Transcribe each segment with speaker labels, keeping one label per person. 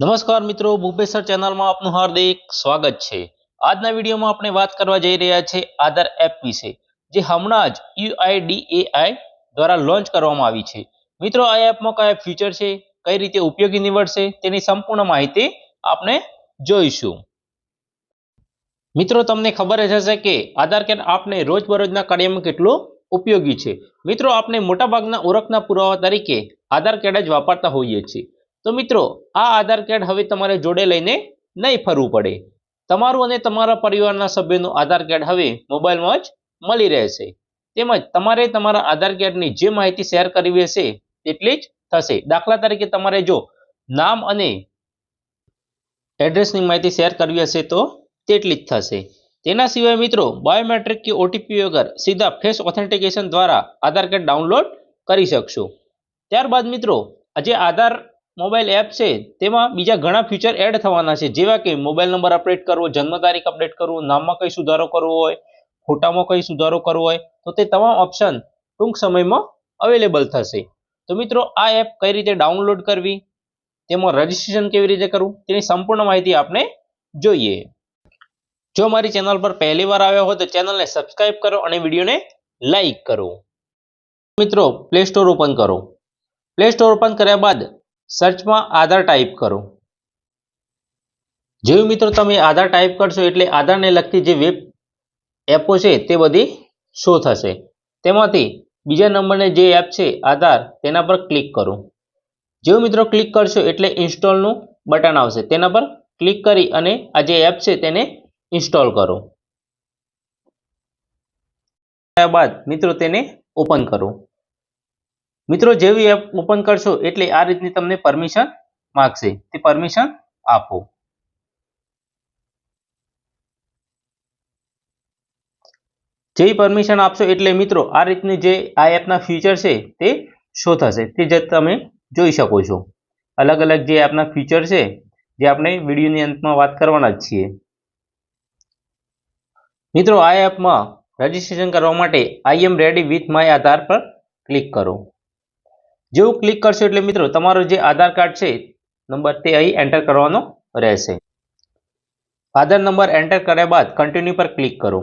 Speaker 1: નમસ્કાર મિત્રો, ભૂપેશ ચેનલમાં આપનું હાર્દિક સ્વાગત છે। આજના વિડીયોમાં આપણે વાત કરવા જઈ રહ્યા છે આધાર એપ વિશે, જે હમણાં જ UIDAI દ્વારા લોન્ચ કરવામાં આવી છે। મિત્રો, આ એપમાં કયા ફીચર છે, કઈ રીતે ઉપયોગી નીવડશે, તેની સંપૂર્ણ માહિતી આપણે જોઈશું। મિત્રો, તમને ખબર જ હશે કે આધાર કાર્ડ આપણે રોજબરોજના કાર્યમાં કેટલું ઉપયોગી છે। મિત્રો, આપણે મોટાભાગના ઓળખના પુરાવા તરીકે આધાર કાર્ડ જ વાપરતા હોઈએ છીએ। તો મિત્રો, આ આધાર કાર્ડ હવે તમારે જોડે લઈને નહીં ફરવું પડે। તમારું અને તમારા પરિવારના સભ્યોનું આધાર કાર્ડ હવે મોબાઈલમાં જ મળી રહેશે। તેમજ તમારે તમારા આધાર કાર્ડની જે માહિતી શેર કરવી હશે તેટલી જ થશે। દાખલા તરીકે તમારે જો નામ અને એડ્રેસની માહિતી શેર કરવી હશે તો તેટલી જ થશે। તેના સિવાય મિત્રો, બાયોમેટ્રિક કે ઓટીપી વગર સીધા ફેસ ઓથેન્ટિકેશન દ્વારા આધાર કાર્ડ ડાઉનલોડ કરી શકશો। ત્યારબાદ મિત્રો, આજે આધાર મોબાઈલ એપ છે તેમાં બીજા ઘણા ફીચર એડ થવાના છે, જેવા કે મોબાઈલ નંબર અપડેટ કરવો, જન્મ તારીખ અપડેટ કરવો, નામમાં કઈ સુધારો કરવો હોય, ફોટામાં કઈ સુધારો કરવો હોય, તો તે તમામ ઓપ્શન ટૂંક સમયમાં અવેલેબલ થશે। તો મિત્રો, આ એપ કઈ રીતે ડાઉનલોડ કરવી, તેમાં રજીસ્ટ્રેશન કેવી રીતે કરવું, તેની સંપૂર્ણ માહિતી આપણે જોઈએ। જો મારી ચેનલ પર પહેલી વાર આવ્યો હોય તો ચેનલને સબસ્ક્રાઇબ કરો અને વિડીયોને લાઈક કરો। મિત્રો, પ્લે સ્ટોર ઓપન કરો। પ્લે સ્ટોર ઓપન કર્યા બાદ સર્ચમાં આધાર ટાઈપ કરો। જેવું મિત્રો તમે આધાર ટાઈપ કરશો એટલે આધારને લગતી જે વેબ એપો છે તે બધી શો થશે। તેમાંથી બીજા નંબરની જે એપ છે આધાર, તેના પર ક્લિક કરો। જેવું મિત્રો ક્લિક કરશો એટલે ઇન્સ્ટોલનું બટન આવશે, તેના પર ક્લિક કરી અને આ જે એપ છે તેને ઇન્સ્ટોલ કરો। ત્યારબાદ મિત્રો તેને ઓપન કરો। મિત્રો, જેવી એપ ઓપન કરશો એટલે આ રીતની તમને પરમિશન માંગશે, તે પરમિશન આપો। જેવી પરમિશન આપશો એટલે મિત્રો આ રીતની જે આ એપના ફીચર છે તે શો થશે, તે જ તમે જોઈ શકો છો। અલગ અલગ જે એપના ફીચર છે જે આપણે વિડીયોની અંતમાં વાત કરવાના જ છીએ। મિત્રો, આ એપમાં રજીસ્ટ્રેશન કરવા માટે આઈ એમ રેડી વિથ માય આધાર પર ક્લિક કરો। જેવું ક્લિક કરશો એટલે મિત્રો તમારો જે આધાર કાર્ડ છે નંબર તે અહીં એન્ટર કરવાનો રહેશે। આધાર નંબર એન્ટર કર્યા બાદ કન્ટિન્યુ પર ક્લિક કરો।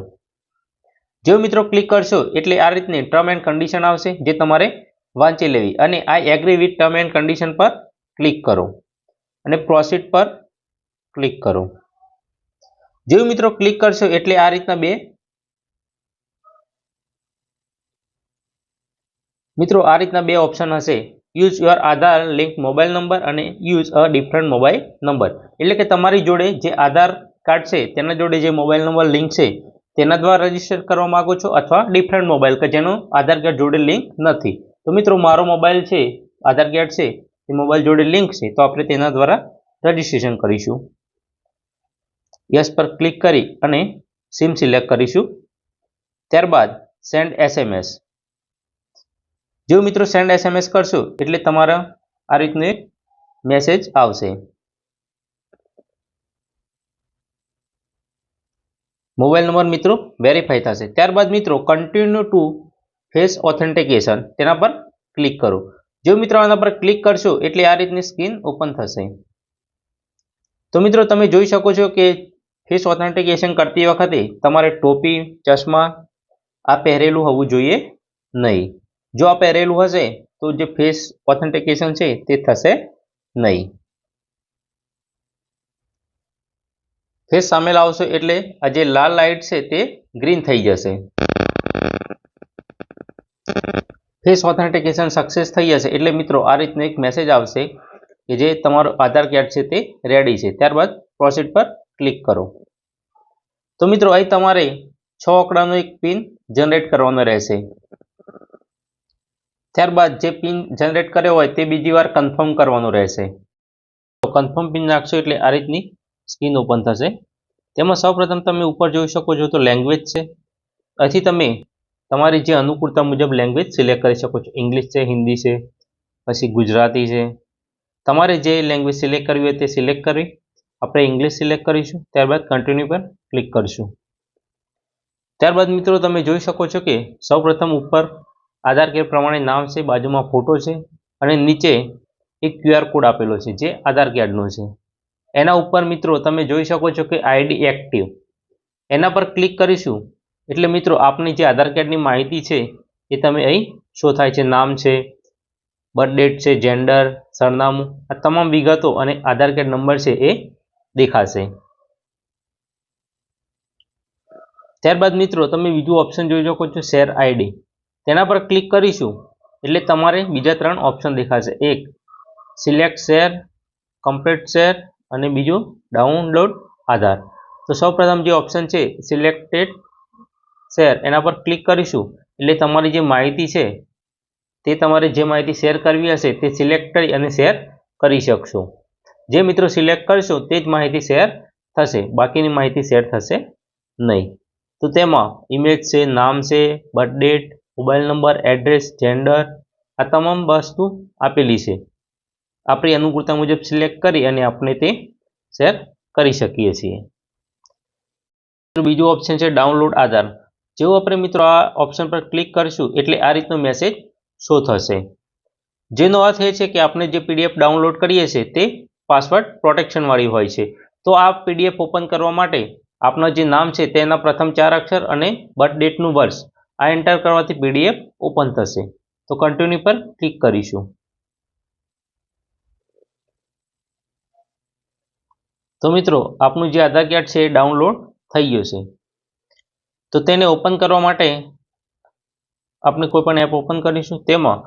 Speaker 1: જેવું મિત્રો ક્લિક કરશો એટલે આ રીતની ટર્મ એન્ડ કન્ડિશન આવશે, જે તમારે વાંચી લેવી અને I agree with term and condition પર ક્લિક કરો અને પ્રોસીડ પર ક્લિક કરો। જેવું મિત્રો ક્લિક કરશો એટલે આ રીતના બે ઓપ્શન હશે, use your Aadhaar link mobile number અને use a different mobile number. એટલે કે તમારી જોડે જે આધાર કાર્ડ છે તેના જોડે જે મોબાઈલ નંબર લિંક છે તેના દ્વારા રજીસ્ટર કરવા માંગો છો, અથવા ડિફરન્ટ મોબાઈલ કે જેનો આધાર કાર્ડ જોડે લિંક નથી। તો મિત્રો, મારો મોબાઈલ છે, આધાર કાર્ડ છે તે મોબાઈલ જોડે લિંક છે, તો આપણે તેના દ્વારા રજીસ્ટ્રેશન કરીશું। યસ પર ક્લિક કરી અને સિમ સિલેક્ટ કરીશું। ત્યારબાદ સેન્ડ SMS। જો મિત્રો સેન્ડ SMS કરશો એટલે તમારા આ રીતનો એક મેસેજ આવશે। મોબાઈલ નંબર મિત્રો વેરીફાઈ થશે। ત્યારબાદ મિત્રો કન્ટિન્યુ ટુ ફેસ ઓથેન્ટિકેશન, તેના પર ક્લિક કરો। જો મિત્રો આના પર ક્લિક કરશો એટલે આ રીતની સ્ક્રીન ઓપન થશે। તો મિત્રો તમે જોઈ શકો છો કે ફેસ ઓથેન્ટિકેશન કરતી વખતે તમારે ટોપી, ચશ્મા આ પહેરેલું હોવું જોઈએ નહીં। જો આ પહેરેલું હશે તો જે ફેસ ઓથેન્ટિકેશન છે તે થશે નહીં। ફેસ સામે લાવશો એટલે આ જે લાલ લાઇટ છે તે ગ્રીન થઈ જશે। ફેસ ઓથેન્ટિકેશન સક્સેસ થઈ જશે એટલે મિત્રો આ રીતનો એક મેસેજ આવશે કે જે તમારો આધાર કાર્ડ છે તે રેડી છે। ત્યારબાદ પ્રોસીડ પર ક્લિક કરો। તો મિત્રો અહીં તમારે 6 આંકડાનો એક પિન જનરેટ કરવાનો રહેશે। ત્યારબાદ જે પિન જનરેટ કર્યો હોય તે બીજી વાર કન્ફર્મ કરવાનું રહેશે। તો કન્ફર્મ પિન નાખશો એટલે આ રીતની સ્ક્રીન ઓપન થશે। તેમાં સૌપ્રથમ તમે ઉપર જોઈ શકો છો તો લેંગ્વેજ છે, અહીંથી તમે તમારી જે અનુકૂળતા મુજબ લેંગ્વેજ સિલેક્ટ કરી શકો છો। ઇંગ્લિશ છે, હિન્દી છે, પછી ગુજરાતી છે, તમારે જે લેંગ્વેજ સિલેક્ટ કરવી હોય તે સિલેક્ટ કરી આપણે ઇંગ્લિશ સિલેક્ટ કરીશું। ત્યારબાદ કન્ટિન્યુ પર ક્લિક કરીશું। ત્યારબાદ મિત્રો તમે જોઈ શકો છો કે સૌપ્રથમ ઉપર આધાર કાર્ડ પ્રમાણે નામ છે, બાજુમાં ફોટો છે અને નીચે એક QR કોડ આપેલો છે જે આધાર કાર્ડનો છે। એના ઉપર મિત્રો તમે જોઈ શકો છો કે આઈડી એક્ટિવ, એના પર ક્લિક કરીશું એટલે મિત્રો આપની જે આધાર કાર્ડની માહિતી છે એ તમે અહીં શો થાય છે. નામ છે, બર્થ ડેટ છે, જેન્ડર, સરનામું, આ તમામ વિગતો અને આધાર કાર્ડ નંબર છે એ દેખાશે. ત્યારબાદ મિત્રો તમે બીજું ઓપ્શન જોઈ શકો છો શેર આઈડી, તેના પર ક્લિક કરીશું એટલે તમારે બીજા 3 ઓપ્શન દેખાશે. એક સિલેક્ટ શેર, કમ્પ્લીટ શેર અને બીજું ડાઉનલોડ આધાર. તો સૌપ્રથમ જે ઓપ્શન છે સિલેક્ટેડ શેર, એના પર ક્લિક કરીશું એટલે તમારી જે માહિતી છે તે તમારે જે માહિતી શેર કરવી હશે તે સિલેક્ટ કરી અને શેર કરી શકશો. જે મિત્રો સિલેક્ટ કરશો તે જ માહિતી શેર થશે, બાકીની માહિતી શેર થશે નહીં. તો તેમાં ઇમેજ છે, નામ છે, birth date, mobile number, address, gender, આ તમામ વસ્તુ આપેલી છે. આપણી અનુકૂળતા મુજબ સિલેક્ટ કરી અને આપણે તે શેર કરી શકીએ છીએ. બીજું ઓપ્શન છે ડાઉનલોડ આધાર. જેવું આપણે મિત્રો આ ઓપ્શન પર ક્લિક કરીશું એટલે આ રીતનો મેસેજ શો થશે, જેનો અર્થ એ છે કે આપણે જે પીડીએફ ડાઉનલોડ કરીએ છીએ તે પાસવર્ડ પ્રોટેક્શન વાળી હોય છે. તો આ પીડીએફ ઓપન કરવા માટે આપનું જે નામ છે તેના પ્રથમ 4 અક્ષર અને બર્થ ડેટનું વર્ષ આ એન્ટર કરવાથી પીડીએફ ઓપન થશે. તો કન્ટિન્યુ પર ક્લિક કરીશું. તો મિત્રો આપનું જે આધાર કાર્ડ છે એ ડાઉનલોડ થઈ ગયું છે. તો તેને ઓપન કરવા માટે આપણે કોઈ પણ એપ ઓપન કરીશું, તેમાં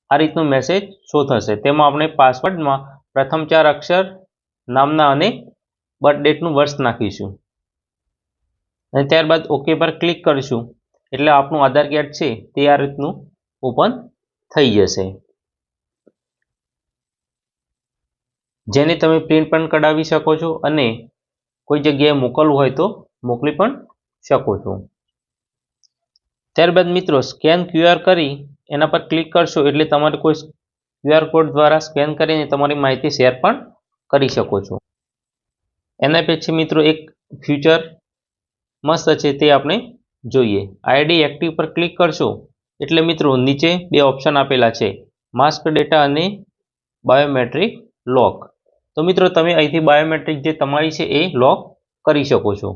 Speaker 1: આ રીતનો મેસેજ શો થશે. તેમાં આપણે પાસવર્ડમાં પ્રથમ 4 અક્ષર નામના અને બર્થ ડેટનું વર્ષ નાખીશું અને ત્યારબાદ ઓકે પર ક્લિક કરીશું એટલે આપણું આધાર કાર્ડ છે તે આ રીતનું ઓપન થઈ જશે, જેને તમે પ્રિન્ટ પણ કઢાવી શકો છો અને કોઈ જગ્યાએ મોકલવું હોય તો મોકલી પણ શકો છો. ત્યારબાદ મિત્રો સ્કેન QR કરી એના પર ક્લિક કરશો એટલે તમારે કોઈ QR કોડ દ્વારા સ્કેન કરીને તમારી માહિતી શેર પણ કરી શકો છો. એના પછી મિત્રો એક ફ્યુચર મસ્ત છે તે આપણે જોઈએ. આઈડી એક્ટિવ પર ક્લિક કરશો એટલે મિત્રો નીચે 2 ઓપ્શન આપેલા છે, માસ્ક ડેટા અને બાયોમેટ્રિક લોક. તો મિત્રો તમે અહીંથી બાયોમેટ્રિક જે તમારી છે એ લોક કરી શકો છો.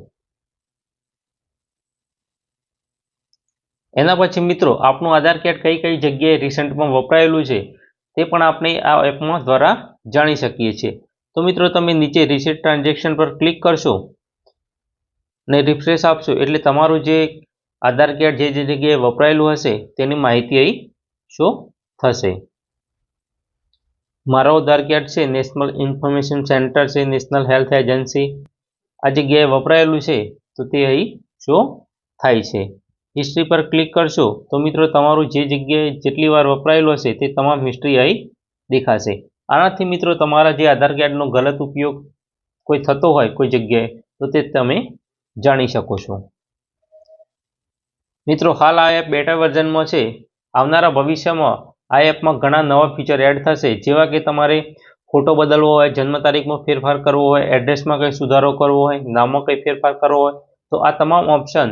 Speaker 1: એના પછી મિત્રો આપનું આધાર કાર્ડ કઈ કઈ જગ્યાએ રિસેન્ટમાં વપરાયેલું છે તે પણ આપણે આ એપમાં દ્વારા જાણી શકીએ છીએ. તો મિત્રો તમે નીચે રિસેન્ટ ટ્રાન્ઝેક્શન પર ક્લિક કરશો અને રિફ્રેશ આપશો એટલે તમારું જે આધાર કાર્ડ જે જગ્યાએ વપરાયેલું હશે તેની માહિતી અહીં શો થશે. મારો આધાર કાર્ડ છે નેશનલ ઇન્ફોર્મેશન સેન્ટર છે, નેશનલ હેલ્થ એજન્સી, આ જગ્યાએ વપરાયેલું છે તો તે અહીં શો થાય છે. હિસ્ટ્રી પર ક્લિક કરશો તો મિત્રો તમારું જે જગ્યાએ જેટલી વાર વપરાયેલું હશે તે તમામ હિસ્ટ્રી અહીં દેખાશે. આનાથી મિત્રો તમારા જે આધાર કાર્ડનો ગલત ઉપયોગ કોઈ થતો હોય કોઈ જગ્યાએ તો તે તમે જાણી શકો છો. મિત્રો હાલ આ એપ બેટા વર્ઝનમાં છે. આવનારા ભવિષ્યમાં આ એપમાં ઘણા નવા ફીચર એડ થશે, જેવા કે તમારે ફોટો બદલવો હોય, જન્મ તારીખમાં ફેરફાર કરવો હોય, એડ્રેસમાં કંઈ સુધારો કરવો હોય, નામમાં કંઈ ફેરફાર કરવો હોય તો આ તમામ ઓપ્શન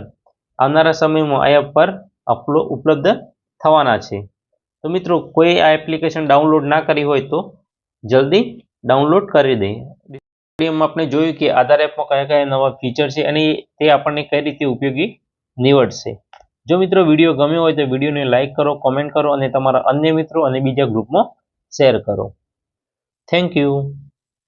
Speaker 1: આવનારા સમયમાં આ એપ પર ઉપલબ્ધ થવાના છે. તો મિત્રો કોઈ આ એપ્લિકેશન ડાઉનલોડ ના કરી હોય તો જલ્દી ડાઉનલોડ કરી દે. આપણે જોયું કે આધાર એપમાં કયા કયા નવા ફીચર છે અને તે આપણને કઈ રીતે ઉપયોગી નીવડશે. જો મિત્રો વિડીયો ગમ્યો હોય તો વિડીયોને લાઇક કરો, કોમેન્ટ કરો અને તમારા અન્ય મિત્રો અને બીજા ગ્રુપમાં શેર કરો. Thank you.